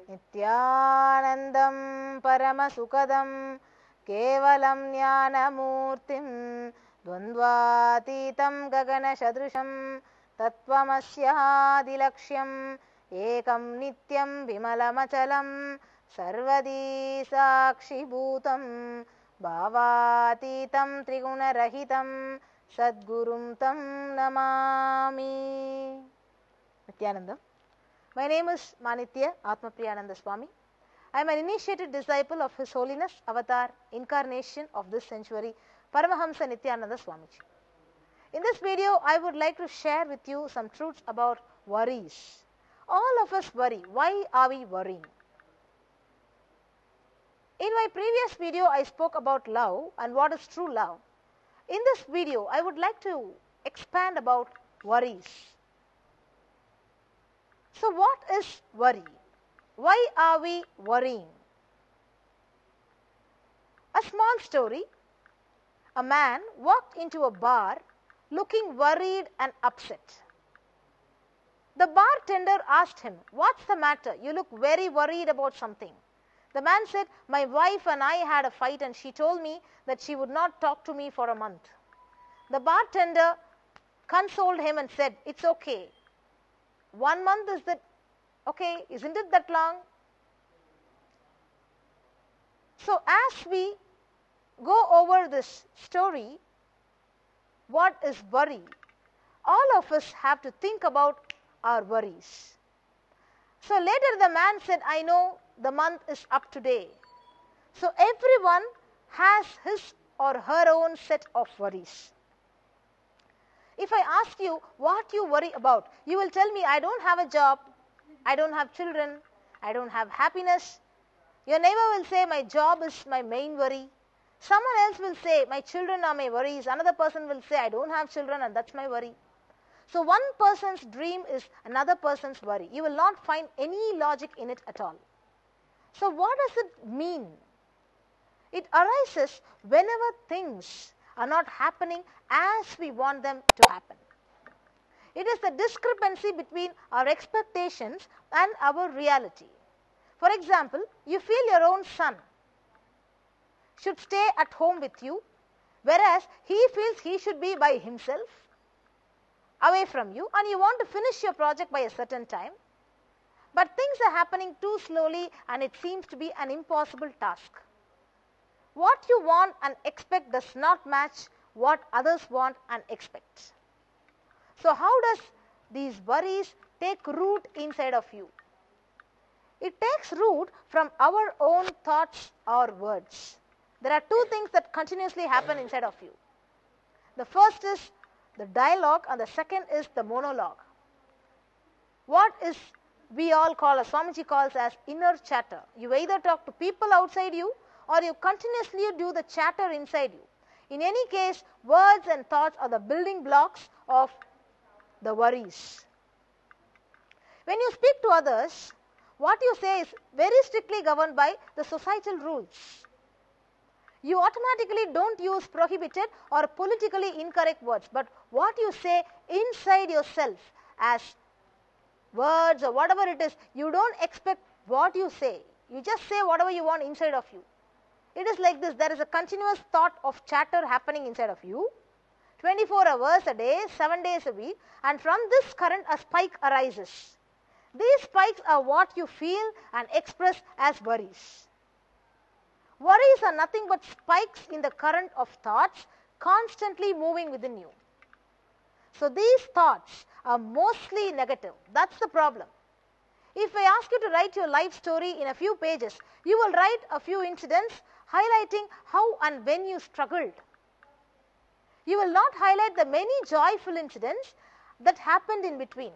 Nityanandam Paramasukadam Kevalam Jnanamurtim Dvandvatitam Gagana Shadrusham Tattvamasya Ekam Nityam Vimalamachalam Sarvadi Sakshi Bhutam Bhavatitam Triguna Rahitam Sadgurum Tam Namami. Nityanandam. My name is Manitya Atma Priyananda Swami. I am an initiated disciple of His Holiness Avatar Incarnation of this century, Paramahamsa Nityananda Swamiji. In this video, I would like to share with you some truths about worries. All of us worry. Why are we worrying? In my previous video, I spoke about love and what is true love. In this video, I would like to expand about worries. So what is worry? Why are we worrying? A small story. A man walked into a bar looking worried and upset. The bartender asked him, "What's the matter? You look very worried about something." The man said, "My wife and I had a fight and she told me that she would not talk to me for a month." The bartender consoled him and said, "It's okay. 1 month is that okay? Isn't it that long?" So as we go over this story, what is worry? All of us have to think about our worries. So later the man said, "I know the month is up today." So everyone has his or her own set of worries. If I ask you what you worry about, you will tell me, "I don't have a job, I don't have children, I don't have happiness." Your neighbor will say, "My job is my main worry." Someone else will say, "My children are my worries." Another person will say, "I don't have children and that's my worry." So one person's dream is another person's worry. You will not find any logic in it at all. So what does it mean? It arises whenever things are not happening as we want them to happen. It is the discrepancy between our expectations and our reality. For example, you feel your own son should stay at home with you, whereas he feels he should be by himself, away from you, and you want to finish your project by a certain time, but things are happening too slowly and it seems to be an impossible task. What you want and expect does not match what others want and expect. So how does these worries take root inside of you? It takes root from our own thoughts or words. There are two things that continuously happen inside of you. The first is the dialogue and the second is the monologue. What is we all call, as Swamiji calls, as inner chatter. You either talk to people outside you or you continuously do the chatter inside you. In any case, words and thoughts are the building blocks of the worries. When you speak to others, what you say is very strictly governed by the societal rules. You automatically don't use prohibited or politically incorrect words, but what you say inside yourself as words or whatever it is, you don't expect what you say. You just say whatever you want inside of you. It is like this. There is a continuous thought of chatter happening inside of you, 24 hours a day, 7 days a week, and from this current a spike arises. These spikes are what you feel and express as worries. Worries are nothing but spikes in the current of thoughts constantly moving within you. So these thoughts are mostly negative. That's the problem. If I ask you to write your life story in a few pages, you will write a few incidents highlighting how and when you struggled. You will not highlight the many joyful incidents that happened in between.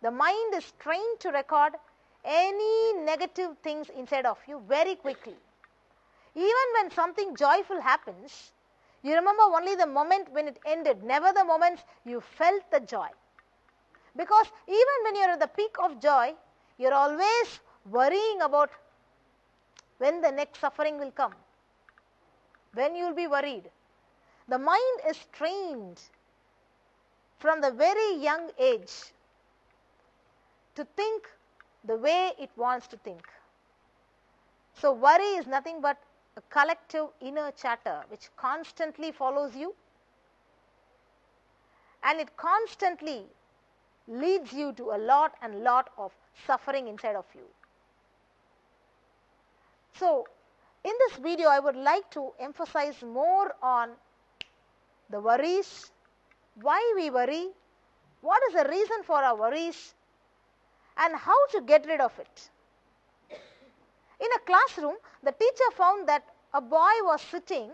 The mind is trained to record any negative things inside of you very quickly. Even when something joyful happens, you remember only the moment when it ended, never the moments you felt the joy. Because even when you are at the peak of joy, you are always worrying about when the next suffering will come, when you will be worried. The mind is trained from the very young age to think the way it wants to think. So worry is nothing but a collective inner chatter which constantly follows you, and it constantly leads you to a lot and lot of suffering inside of you. So in this video I would like to emphasize more on the worries, why we worry, what is the reason for our worries, and how to get rid of it. In a classroom, the teacher found that a boy was sitting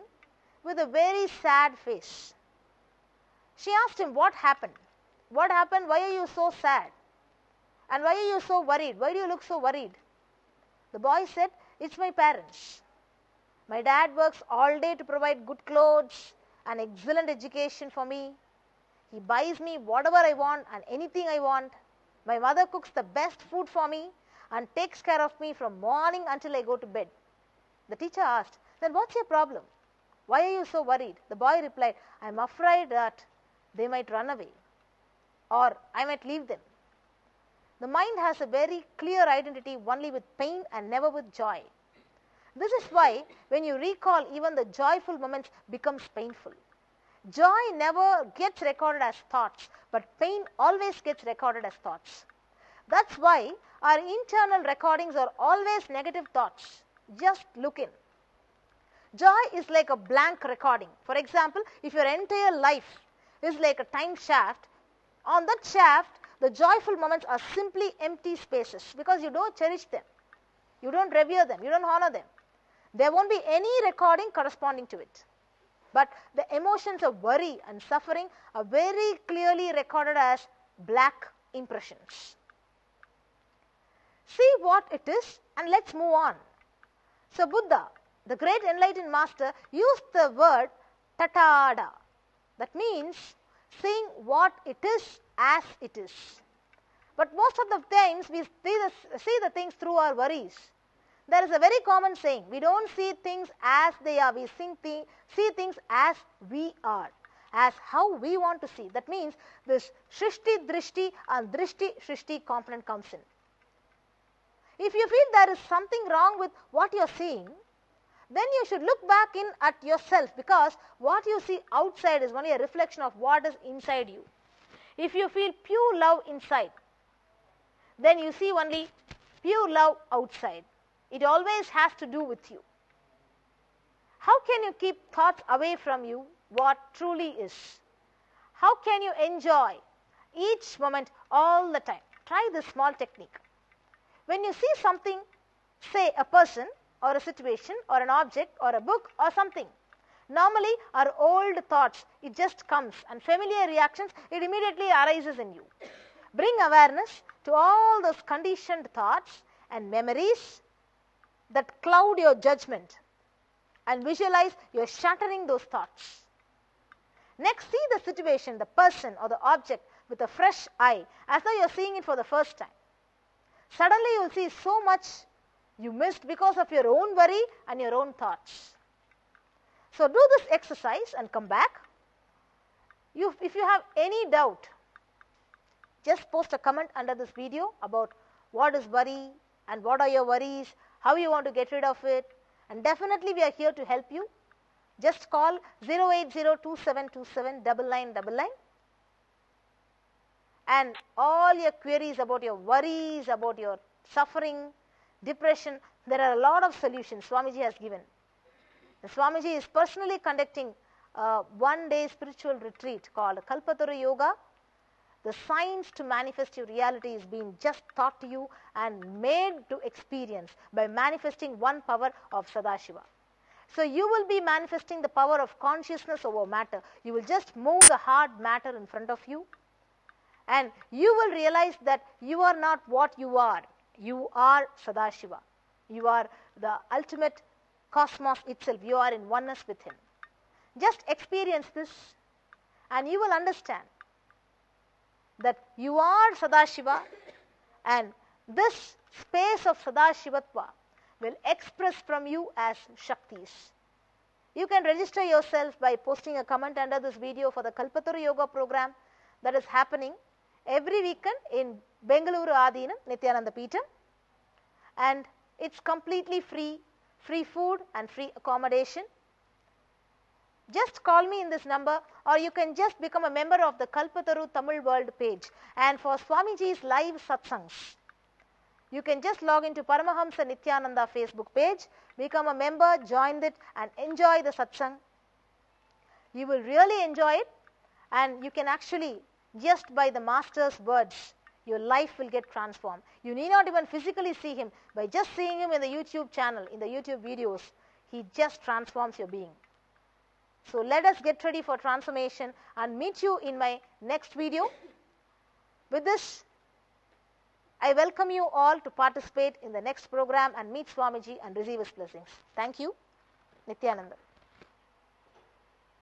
with a very sad face. She asked him, what happened? What happened? Why are you so sad? And why are you so worried? Why do you look so worried? The boy said, it's my parents. My dad works all day to provide good clothes and excellent education for me. He buys me whatever I want and anything I want. My mother cooks the best food for me and takes care of me from morning until I go to bed. The teacher asked, then what's your problem? Why are you so worried? The boy replied, I am afraid that they might run away or I might leave them. The mind has a very clear identity only with pain and never with joy. This is why when you recall, even the joyful moments becomes painful. Joy never gets recorded as thoughts, but pain always gets recorded as thoughts. That's why our internal recordings are always negative thoughts. Just look in. Joy is like a blank recording. For example, if your entire life is like a time shaft, on that shaft, the joyful moments are simply empty spaces because you don't cherish them. You don't revere them. You don't honor them. There won't be any recording corresponding to it. But the emotions of worry and suffering are very clearly recorded as black impressions. See what it is and let's move on. So Buddha, the great enlightened master, used the word tathāda. That means seeing what it is as it is. But most of the times we see the things through our worries. There is a very common saying, we don't see things as they are, we see things as we are, as how we want to see. That means this Shrishti Drishti and Drishti Shrishti component comes in. If you feel there is something wrong with what you are seeing, then you should look back in at yourself, because what you see outside is only a reflection of what is inside you. If you feel pure love inside, then you see only pure love outside. It always has to do with you. How can you keep thoughts away from you what truly is? How can you enjoy each moment all the time? Try this small technique. When you see something, say a person or a situation or an object or a book or something, normally our old thoughts, it just comes, and familiar reactions, it immediately arises in you. Bring awareness to all those conditioned thoughts and memories that cloud your judgment, and visualize you're shattering those thoughts. Next, see the situation, the person or the object with a fresh eye, as though you're seeing it for the first time. Suddenly you'll see so much you missed because of your own worry and your own thoughts. So do this exercise and come back. If you have any doubt, just post a comment under this video about what is worry and what are your worries, how you want to get rid of it, and definitely we are here to help you. Just call 08027279999, and all your queries about your worries, about your suffering, depression, there are a lot of solutions Swamiji has given. And Swamiji is personally conducting a one-day spiritual retreat called Kalpataru Yoga. The science to manifest your reality is being just taught to you and made to experience by manifesting one power of Sadashiva. So you will be manifesting the power of consciousness over matter. You will just move the hard matter in front of you, and you will realize that you are not what you are. You are Sadashiva. You are the ultimate cosmos itself. You are in oneness with him. Just experience this and you will understand that you are Sadashiva, and this space of Sadashivatva will express from you as Shaktis. You can register yourself by posting a comment under this video for the Kalpataru Yoga program that is happening every weekend in Bengaluru Adinam Nityananda Peetham. and it's completely free, free food and free accommodation. Just call me in this number, or you can just become a member of the Kalpataru Tamil World page. And for Swamiji's live satsangs, you can just log into Paramahamsa Nityananda Facebook page, become a member, join it and enjoy the satsang. You will really enjoy it, and you can actually, just by the Master's words, your life will get transformed. You need not even physically see him. By just seeing him in the YouTube channel, in the YouTube videos, he just transforms your being. So let us get ready for transformation and meet you in my next video. With this, I welcome you all to participate in the next program and meet Swamiji and receive his blessings. Thank you. Nityananda.